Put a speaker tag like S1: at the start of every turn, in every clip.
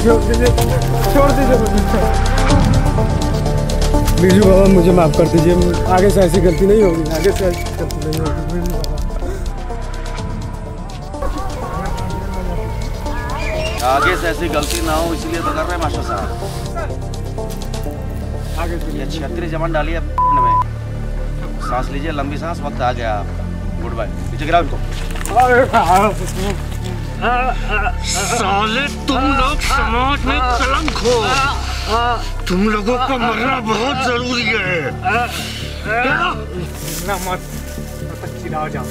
S1: छोड़ दीजिए बिरजू बाबा, मुझे माफ़ कर दीजिए। आगे से ऐसी गलती नहीं होगी, आगे से ऐसी गलती नहीं होगी बिरजू बाबा।
S2: आगे से ऐसी गलती ना हो इसलिए तो कर रहे हैं मास्टर साहब।
S1: आगे से
S2: ये 36 जमान डालिए में। सांस लीजिए, लंबी सांस, वक्त आ गया। Good bye. नीचे गिराओ इनको।
S3: साले तुम लोग समाज में कलंक हो। तुम लोगों का मरना बहुत जरूरी है।
S1: ना मत चिढ़ा जाओ।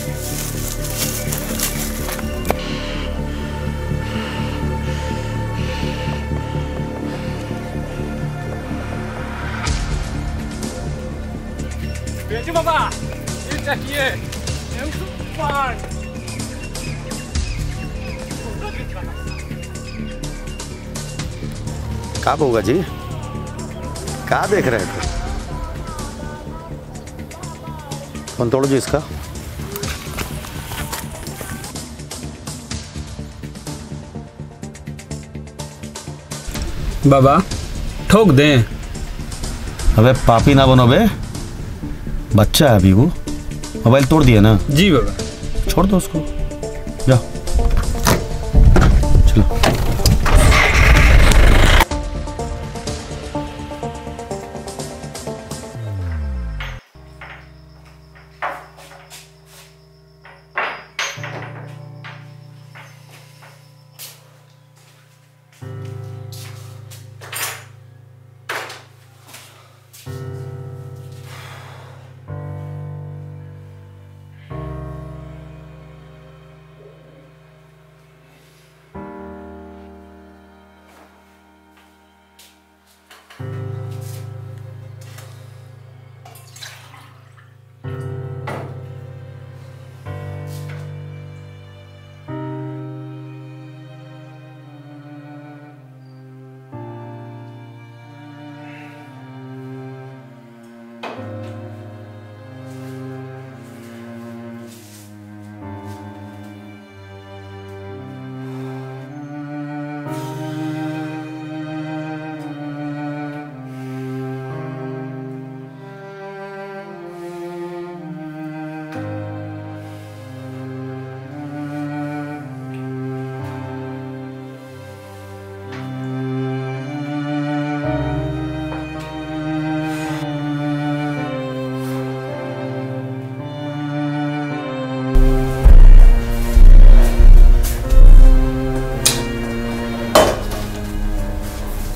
S1: बिरजू बाबा, ये चाहिए
S2: क्या होगा जी? क्या देख रहे थे? फोन तोड़ो जी इसका।
S4: बाबा ठोक दें।
S2: अबे पापी ना बनो बे, बच्चा है अभी वो। मोबाइल तोड़ दिया ना?
S4: जी बाबा।
S2: छोड़ दो उसको, जाओ चलो।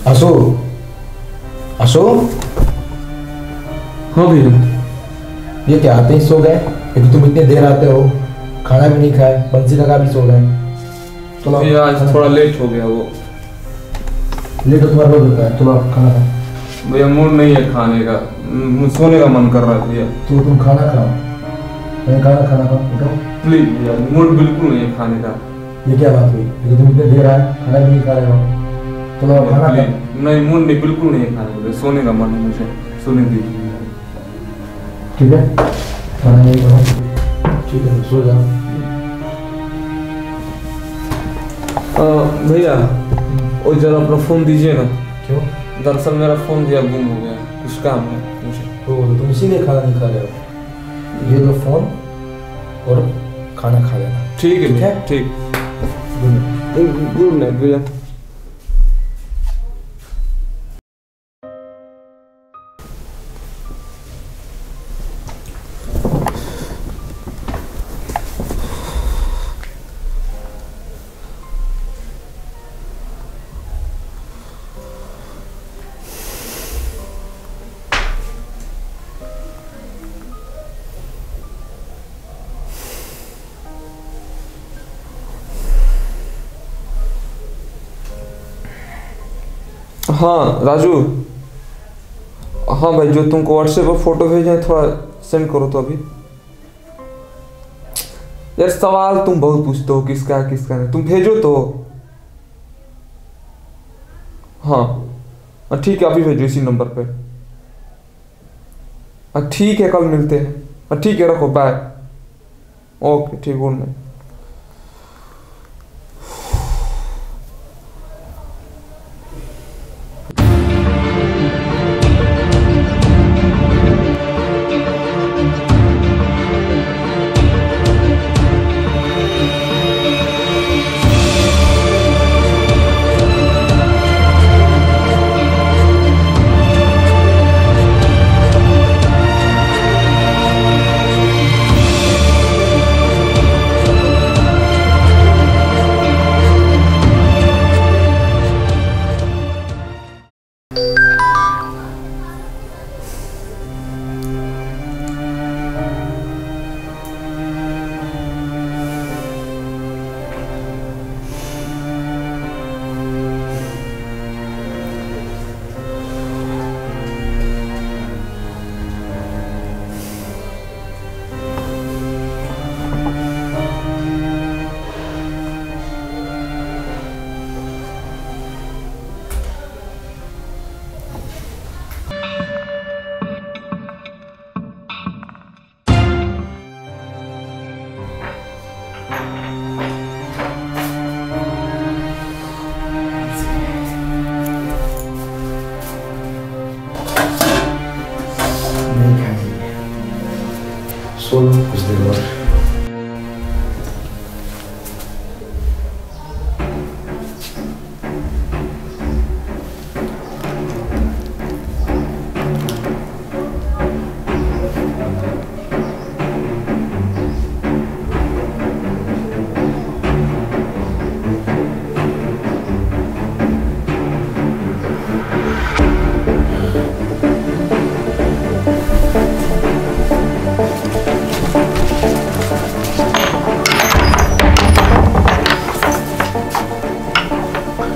S5: आशु, आशु।
S4: हाँ भैया।
S5: ये क्या आते ही सो गए? अभी तुम इतने देर आते हो, खाना भी नहीं खाए, बंसी लगा भी सो गए।
S4: तो आज थोड़ा लेट हो गया। वो
S5: लेट तो तुम्हारा रोज होता है। थोड़ा खाना खाओ
S4: भैया, मूड नहीं है खाने का, सोने का मन कर रहा है भैया।
S5: तो तुम खाना खाओ, मैं खाना खाओ, उठो
S4: प्लीज भैया, मूड बिल्कुल नहीं है खाने का।
S5: ये क्या बात हुई? लेकिन तुम इतने देर आए, खाना भी नहीं खा रहे हो। थोड़ा खाना खाओ।
S4: नहीं, मूड नहीं, बिल्कुल नहीं है खाने का। सोने का मन है मुझे, सोने दीजिए।
S5: ठीक है, खाना नहीं खाओ। ठीक है, सो जाओ।
S4: भैया वो जरा अपना फोन दीजिए ना।
S5: क्यों?
S4: दरअसल मेरा फोन दिया गुम हो गया, कुछ काम है मुझे।
S5: तो तुम इसीलिए खाना नहीं खा रहे हो। ये लो फोन और खाना खा लेना।
S4: ठीक है भैया, ठीक। गुड नाइट भैया। हाँ राजू, हाँ भाई, जो तुमको व्हाट्सएप पर फोटो भेजे थोड़ा सेंड करो तो अभी। यार सवाल तुम बहुत पूछते हो, किसका है किसका नहीं, तुम भेजो तो। हाँ ठीक है, अभी भेजो इसी नंबर पे। ठीक है, कल मिलते हैं। ठीक है, रखो, बाय। ओके ठीक, गुड नाइट।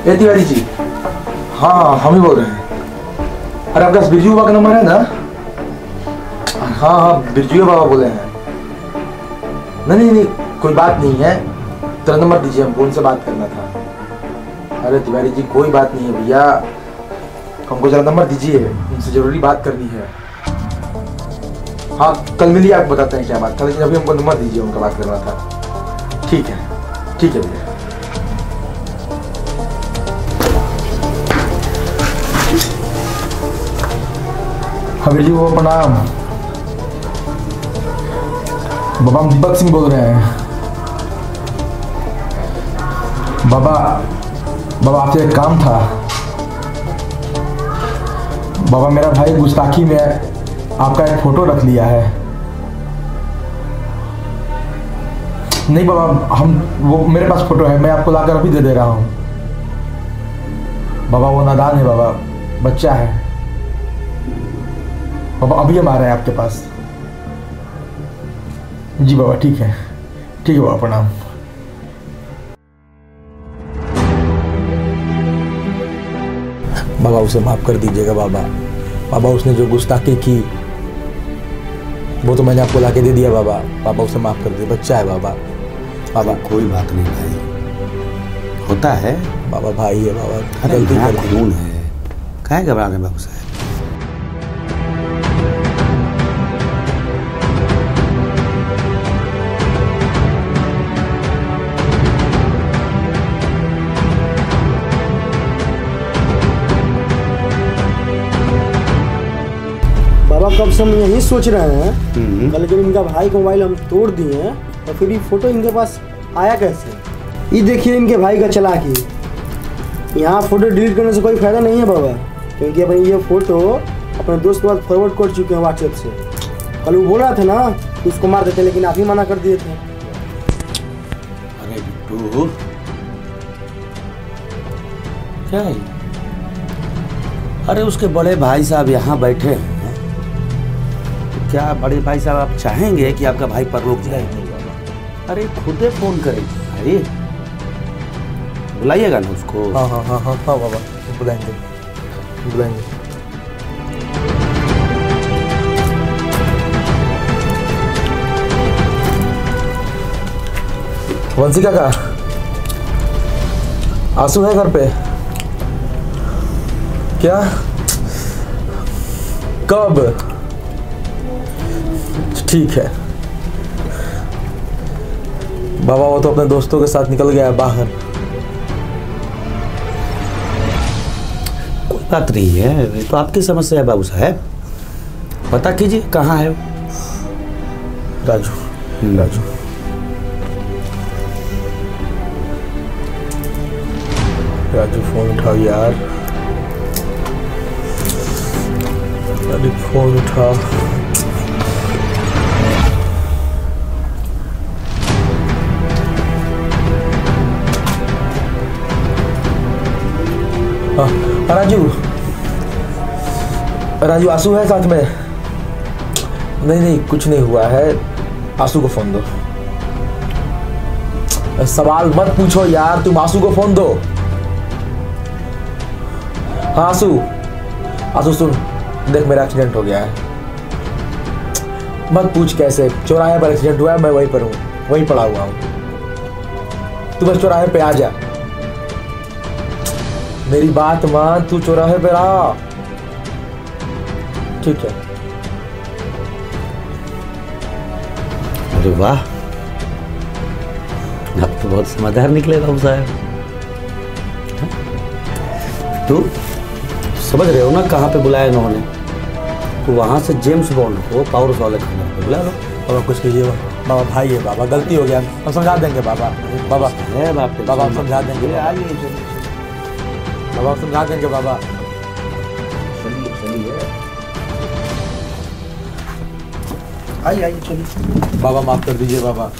S5: ए तिवारी जी, हाँ हाँ हम ही बोल रहे हैं। अरे आपके पास बिरजू बाबा का नंबर है ना? हाँ हाँ बिरजू बाबा बोले हैं। नहीं नहीं कोई बात नहीं है, तेरा नंबर दीजिए, हमको उनसे बात करना था। अरे तिवारी जी कोई बात नहीं है भैया, हमको जरा नंबर दीजिए, उनसे जरूरी बात करनी है। हाँ कल मिलिए, आप बताते हैं क्या बात था, लेकिन अभी हमको नंबर दीजिए, उनका बात करना था। ठीक है भैया। हवेली वो प्रणाम। बाबा हम दीपक सिंह बोल रहे हैं। बाबा आपसे एक काम था। बाबा मेरा भाई गुस्ताखी में आपका एक फोटो रख लिया है। नहीं बाबा, वो मेरे पास फोटो है, मैं आपको लाकर अभी दे दे रहा हूँ। बाबा वो नादान है बाबा, बच्चा है बाबा, अभी हम आ रहे हैं आपके पास। जी बाबा ठीक है बाबा प्रणाम। बाबा उसे माफ कर दीजिएगा बाबा उसने जो गुस्ताखी की वो तो मैंने आपको लाके दे दिया बाबा उसे माफ कर दीजिए, बच्चा है बाबा
S2: कोई बात नहीं भाई, होता है
S5: बाबा, भाई है बाबा,
S2: गलती का कानून है, काहे घबरा रहे बाबू साहब।
S1: बाबा कब से हम यही सोच रहे हैं, लेकिन इनका भाई का मोबाइल हम तोड़ दिए हैं, तो फिर ये फोटो इनके पास आया कैसे? ये देखिए इनके भाई का चालाकी। यहाँ फोटो डिलीट करने से कोई फायदा नहीं है बाबा, क्योंकि अपन ये फोटो अपने दोस्त के पास फॉरवर्ड कर चुके हैं व्हाट्सएप से। कल वो बोल रहा था ना कि उसको मार देते, लेकिन आप ही मना कर दिए थे।
S2: अरे बिट्टू क्या है? अरे उसके बड़े भाई साहब यहाँ बैठे हैं, क्या बड़े भाई साहब आप चाहेंगे कि आपका भाई परलोक जाए? अरे खुदे फोन करेंगे भाई, बुलाइएगा ना उसको।
S5: हाँ बाबा बुलाएंगे। वंशिका का आंसू है घर पे क्या? कब? ठीक है बाबा, वो तो अपने दोस्तों के साथ निकल गया है बाहर।
S2: कोई बात नहीं है, ये तो आपकी समस्या है बाबू साहब, पता कीजिए कहाँ है वो।
S5: राजू फोन उठाओ यार, अरे फोन उठाओ। राजू आंसू है साथ में? नहीं कुछ नहीं हुआ है, आंसू को फोन दो। सवाल मत पूछो यार, तुम आंसू को फोन दो। हाँ आंसू सुन, देख मेरा एक्सीडेंट हो गया है। मत पूछ कैसे, चौराहे पर एक्सीडेंट हुआ है, मैं वहीं पर हूँ, वहीं पड़ा हुआ हूँ। तू बस चौराहे पे आ जा, मेरी बात मान, तू चौराहे पे रहा, ठीक है?
S2: अरे वाह, आप तो बहुत समझदार निकले बाबू साहब। तो समझ रहे हो ना कहाँ पे बुलाया इन्होंने? तो वहाँ से जेम्स बॉन्ड को पावर वाले खाना पे बुला लो।
S5: बाबा कुछ कीजिए बाबा, भाई है बाबा, गलती हो गया, हम समझा देंगे बाबा
S2: है
S5: बाबा हम समझा देंगे,
S2: आइए
S5: बाबा समझा देंगे बाबा।
S2: चलिए आइए चलिए।
S5: बाबा माफ कर दीजिए बाबा।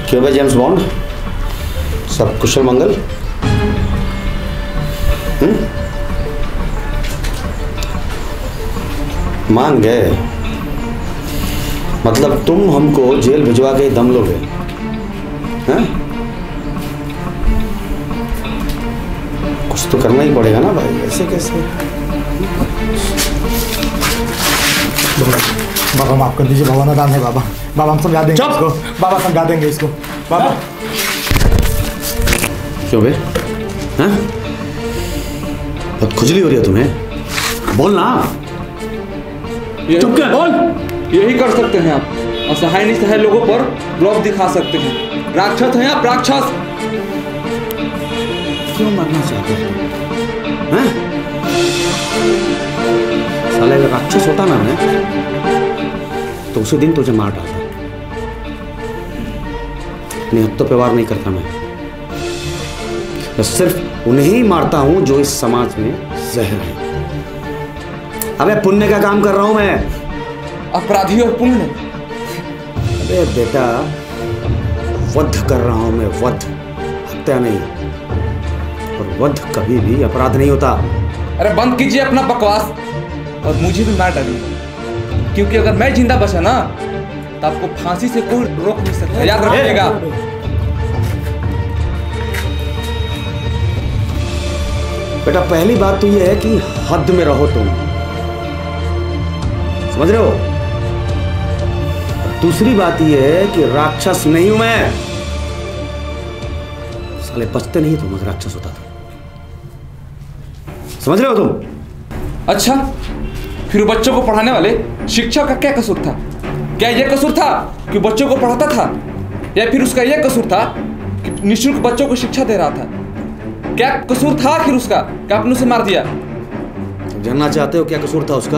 S2: क्यों भाई जेम्स बॉन्ड, सब कुशल मंगल? मान गए? मतलब तुम हमको जेल भिजवा के दम लोगे? हैं? कुछ तो करना ही पड़ेगा ना भाई, ऐसे कैसे?
S5: बाबा माफ कर दीजिए, बाबा नादान है बाबा। बाबा हम समझा देंगे इसको, बाबा समझा देंगे इसको बाबा।
S2: क्यों बे? हैं? बहुत खुजली हो रही है तुम्हें, बोल ना। चुप क्या, बोल।
S4: यही कर सकते हैं आप, असहाय निसहाय लोगों पर रौब दिखा सकते हैं। राक्षस हैं आप, राक्षस।
S2: क्यों मरना चाहते हैं? साले अगर राक्षस होता ना मैं, तो उसी दिन तुझे मार डालता। अपने हत्थों पे वार नहीं करता मैं सिर्फ उन्हें ही मारता हूं जो इस समाज में जहर है। अबे पुण्य का काम कर रहा हूं मैं।
S4: अपराधी और पुण्य?
S2: अबे बेटा, वध कर रहा हूं मैं, वध, हत्या नहीं। और वध कभी भी अपराध नहीं होता।
S4: अरे बंद कीजिए अपना बकवास और मुझे भी मार डालिए, क्योंकि अगर मैं जिंदा बचा ना तो आपको फांसी से कोई रोक नहीं सकता, याद रखिएगा।
S2: बेटा पहली बात तो यह है कि हद में रहो तुम, समझ रहे हो? दूसरी बात यह है कि राक्षस नहीं हूं मैं। साले बचते नहीं तुम अगर राक्षस होता तो, समझ रहे हो तुम?
S4: अच्छा, फिर बच्चों को पढ़ाने वाले शिक्षक का क्या कसूर था? क्या यह कसूर था कि बच्चों को पढ़ाता था, या फिर उसका यह कसूर था कि निःशुल्क बच्चों को शिक्षा दे रहा था? क्या कसूर था आखिर उसका कि आपने उसे मार दिया?
S2: जानना चाहते हो क्या कसूर था उसका?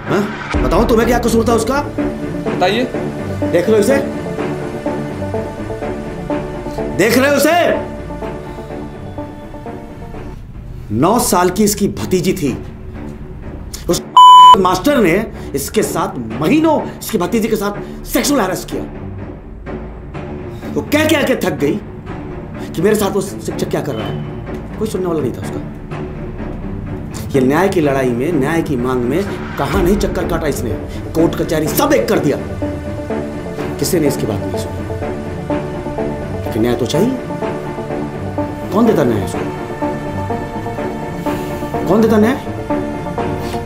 S2: हाँ? बताओ तुम्हें क्या कसूर था उसका?
S4: बताइए।
S2: देख रहे हो इसे? देख रहे हो उसे? 9 साल की इसकी भतीजी थी। उस मास्टर ने इसके साथ महीनों इसकी भतीजी के साथ सेक्सुअल हैरेस किया। वो क्या क्या के थक गई कि मेरे साथ वो शिक्षक क्या कर रहा है। कोई सुनने वाला नहीं था उसका। ये न्याय की लड़ाई में, न्याय की मांग में कहां नहीं चक्कर काटा इसने, कोर्ट कचहरी सब एक कर दिया। किसी ने इसकी बात नहीं सुनी कि न्याय तो चाहिए। कौन देता न्याय उसको? कौन देता न्याय?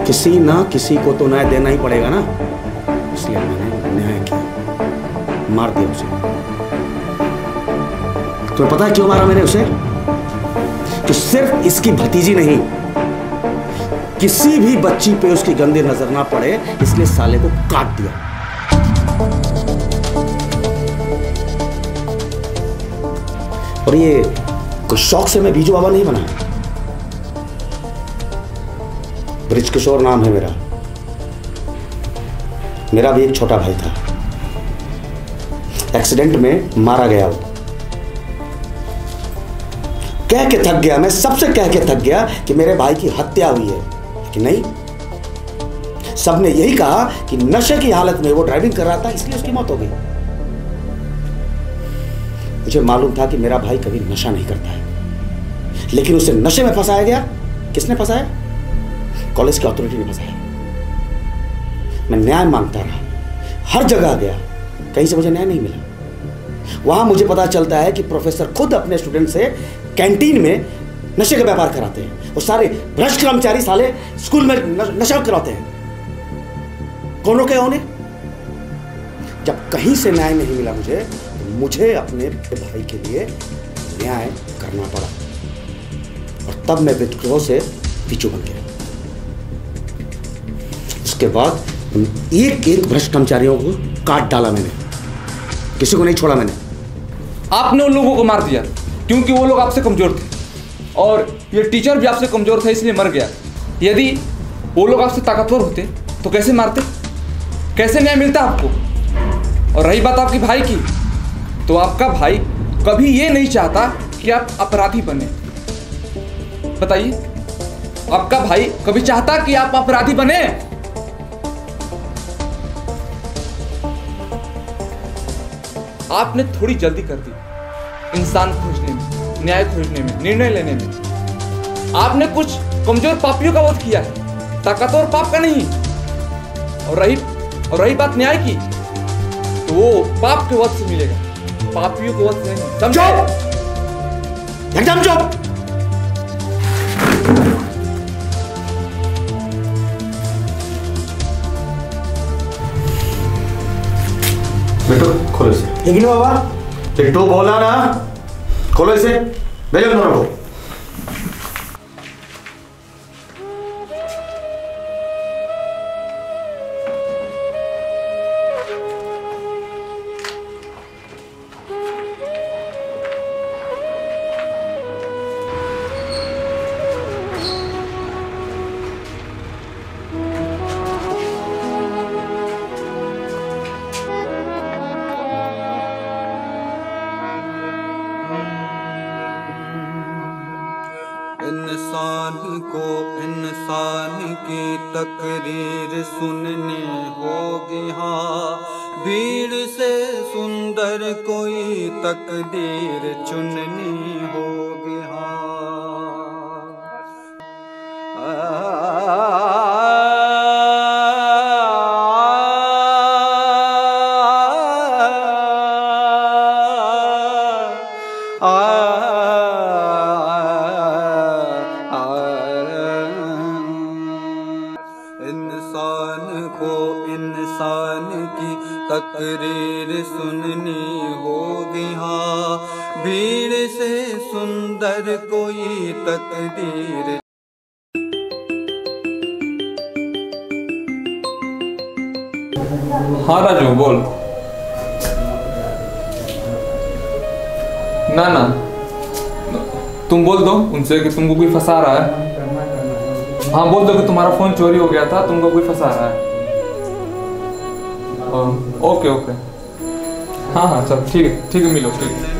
S2: किसी ना किसी को तो न्याय देना ही पड़ेगा ना। इसलिए मैंने न्याय किया, मार दिया उसे। तुम्हें पता है क्यों मारा मैंने उसे? तो सिर्फ इसकी भतीजी नहीं, किसी भी बच्ची पे उसकी गंदी नजर ना पड़े, इसलिए साले को काट दिया। और ये कुछ शौक से मैं बीजू बाबा नहीं बना। ब्रिज किशोर नाम है मेरा। मेरा भी एक छोटा भाई था, एक्सीडेंट में मारा गया। वो कह के थक गया, मैं सबसे कह के थक गया कि मेरे भाई की हत्या हुई है, कि नहीं, सबने यही कहा कि नशे की हालत में वो ड्राइविंग कर रहा था इसलिए उसकी मौत हो गई। मुझे मालूम था कि मेरा भाई कभी नशा नहीं करता है, लेकिन उसे नशे में फंसाया गया। किसने फंसाया? कॉलेज की अथॉरिटी ने फंसाया। मैं न्याय मांगता रहा, हर जगह गया, कहीं से मुझे न्याय नहीं मिला। वहां मुझे पता चलता है कि प्रोफेसर खुद अपने स्टूडेंट से कैंटीन में नशे का व्यापार कराते हैं। वो सारे भ्रष्ट कर्मचारी साले स्कूल में नशा कराते हैं। कौन रोके उन्हें? जब कहीं से न्याय नहीं मिला मुझे, तो मुझे अपने भाई के लिए न्याय करना पड़ा। और तब मैं विद्रोह से पीछू बन गया। उसके बाद एक एक भ्रष्ट कर्मचारियों को काट डाला मैंने, किसी को नहीं छोड़ा मैंने।
S4: आपने उन लोगों को मार दिया क्योंकि वो लोग आपसे कमजोर थे, और ये टीचर भी आपसे कमजोर था इसलिए मर गया। यदि वो लोग आपसे ताकतवर होते तो कैसे मारते, कैसे न्याय मिलता आपको? और रही बात आपके भाई की, तो आपका भाई कभी ये नहीं चाहता कि आप अपराधी बने। बताइए, आपका भाई कभी चाहता कि आप अपराधी बने? आपने थोड़ी जल्दी कर दी इंसान खोजने में, न्याय खोजने में, निर्णय लेने में। आपने कुछ कमजोर पापियों का वध किया है, ताकतवर पाप का नहीं। और रही बात न्याय की, तो वो पाप के वध से मिलेगा, पापियों के वध से नहीं। समझे?
S2: एकदम चुप। बेटो खोलो इसे।
S1: लेकिन बाबा,
S2: बिट्टू बोला ना, खोलो इसे, भेजो दोनों को।
S6: इंसान को इंसान की तकरीर सुननी होगी, हाँ भीड़ से सुंदर कोई तकदीर चुननी होगी, इंसान को इंसान की तकरीर सुननी होगी, हाँ भीड़ से सुंदर कोई तकदीर।
S4: हाँ राजू बोल। ना तुम बोल दो उनसे कि तुमको कोई फंसा रहा है। हाँ बोल दो कि तुम्हारा फोन चोरी हो गया था, तुमको कोई फंसा रहा है। ओके हाँ चल ठीक है मिलो ठीक है।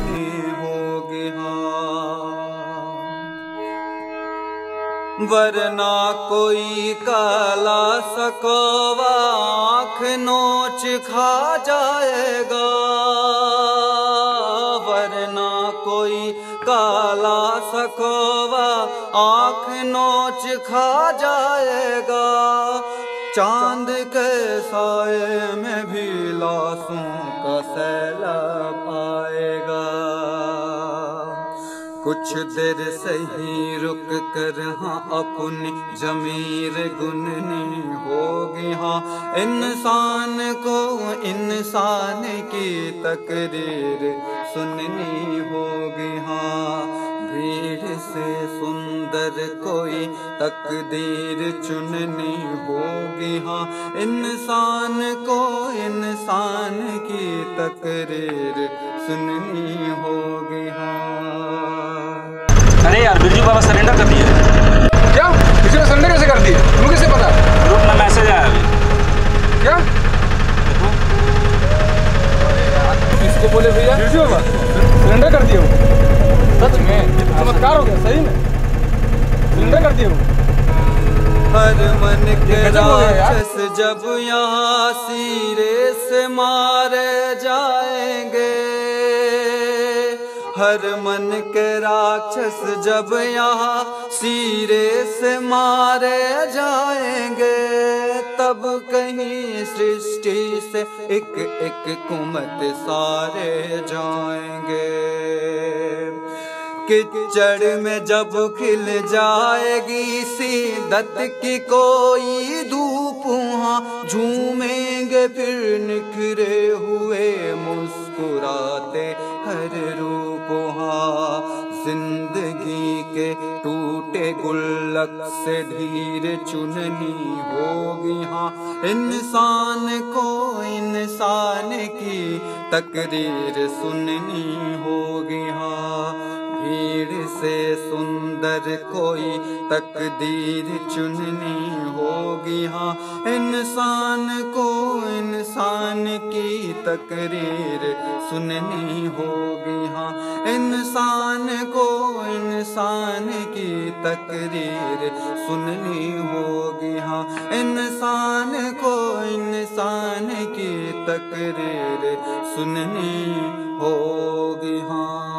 S6: वरना कोई काला सकवा आँख नोच खा जाएगा, वरना कोई काला सकवा आँख नोच खा जाएगा। चांद के साए में भी लाशों का सैलाब आएगा। कुछ देर सही रुक कर हाँ अपनी जमीर गुननी होगी, हाँ इंसान को इंसान की तकरीर सुननी होगी, हाँ भीड़ से सुंदर कोई तकदीर चुननी होगी, हाँ इंसान को इंसान की तकरीर सुननी होगी, हाँ।
S7: अरे यार बिरजू बाबा सरेंडर कर दिए।
S5: क्या? किसी ने सरेंडर कैसे कर दिए? तुम्हें कैसे पता?
S7: ग्रुप में मैसेज आया अभी।
S5: क्या? किसको बोले भैया? बिरजू बाबा सरेंडर कर दिए हो? सच में? चमत्कार हो गया सही में? सरेंडर कर दिए हो?
S6: हर मन के राक्षस जब यहाँ सिरे से मारे जाएंगे, हर मन के राक्षस जब यहाँ सिरे से मारे जाएंगे, तब कहीं सृष्टि से एक एक कुमत सारे जाएंगे। किचड़ में जब खिल जाएगी सिद्दत की कोई धूप, वहाँ झूमेंगे फिर निखरे हुए मुस्कुराते हर रूप, वहाँ जिंदगी के टूटे गुल्लक से धीरे चुननी होगी, हाँ इंसान को इंसान की तकरीर सुननी होगी, हाँ भीड़ से सुंदर कोई तकदीर चुननी होगी, हाँ इंसान को इंसान की तकरीर सुननी होगी, हाँ इंसान को इंसान की तकरीर सुननी होगी, हाँ इंसान को इंसान की तकरीर सुननी होगी हाँ।